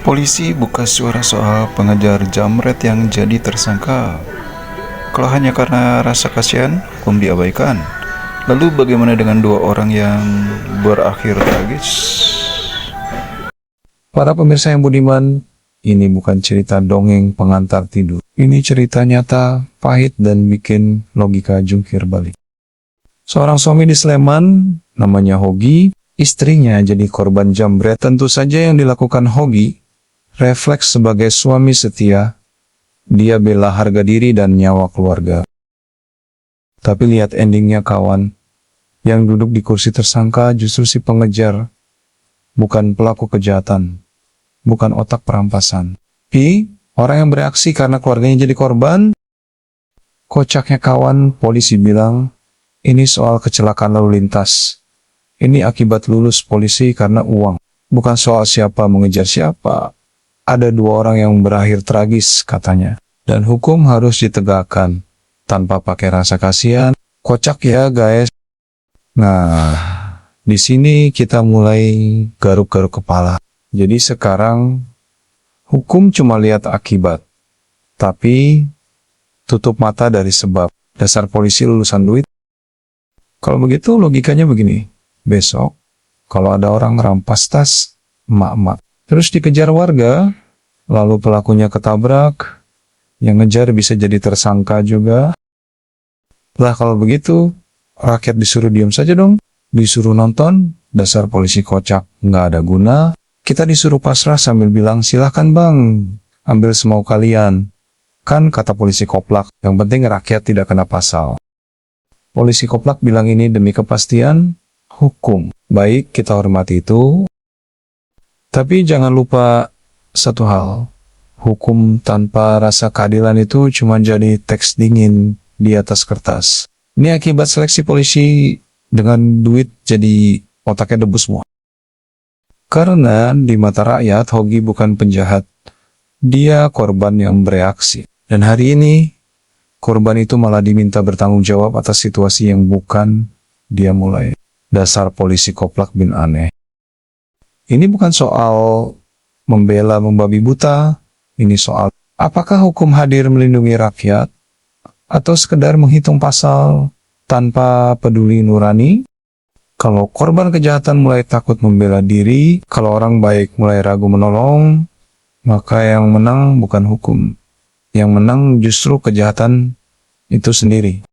Polisi buka suara soal pengejar jamret yang jadi tersangka. Kalau hanya karena rasa kasihan, hukum diabaikan. Lalu bagaimana dengan dua orang yang berakhir tragis? Para pemirsa yang budiman, ini bukan cerita dongeng pengantar tidur. Ini cerita nyata, pahit, dan bikin logika jungkir balik. Seorang suami di Sleman, namanya Hogi, istrinya jadi korban jambret. Tentu saja yang dilakukan Hogi, refleks sebagai suami setia, dia bela harga diri dan nyawa keluarga. Tapi lihat endingnya kawan, yang duduk di kursi tersangka justru si pengejar, bukan pelaku kejahatan, bukan otak perampasan. Orang yang bereaksi karena keluarganya jadi korban. Kocaknya kawan, polisi bilang, ini soal kecelakaan lalu lintas. Ini akibat lulus polisi karena uang, bukan soal siapa mengejar siapa. Ada dua orang yang berakhir tragis katanya, dan hukum harus ditegakkan tanpa pakai rasa kasihan. Kocak ya guys. Nah, di sini kita mulai garuk-garuk kepala. Jadi sekarang hukum cuma lihat akibat, tapi tutup mata dari sebab. Dasar polisi lulusan duit. Kalau begitu logikanya begini. Besok kalau ada orang rampas tas emak-emak, terus dikejar warga, lalu pelakunya ketabrak, yang ngejar bisa jadi tersangka juga. Lah kalau begitu, rakyat disuruh diam saja dong, disuruh nonton, dasar polisi kocak, nggak ada guna. Kita disuruh pasrah sambil bilang, silahkan bang, ambil semau kalian. Kan kata polisi koplak, yang penting rakyat tidak kena pasal. Polisi koplak bilang ini demi kepastian hukum. Baik, kita hormati itu. Tapi jangan lupa satu hal, hukum tanpa rasa keadilan itu cuma jadi teks dingin di atas kertas. Ini akibat seleksi polisi dengan duit jadi otaknya debu semua. Karena di mata rakyat, Hogi bukan penjahat. Dia korban yang bereaksi. Dan hari ini, korban itu malah diminta bertanggung jawab atas situasi yang bukan dia mulai. Dasar polisi koplak bin aneh. Ini bukan soal membela membabi buta, ini soal apakah hukum hadir melindungi rakyat atau sekedar menghitung pasal tanpa peduli nurani? Kalau korban kejahatan mulai takut membela diri, kalau orang baik mulai ragu menolong, maka yang menang bukan hukum. Yang menang justru kejahatan itu sendiri.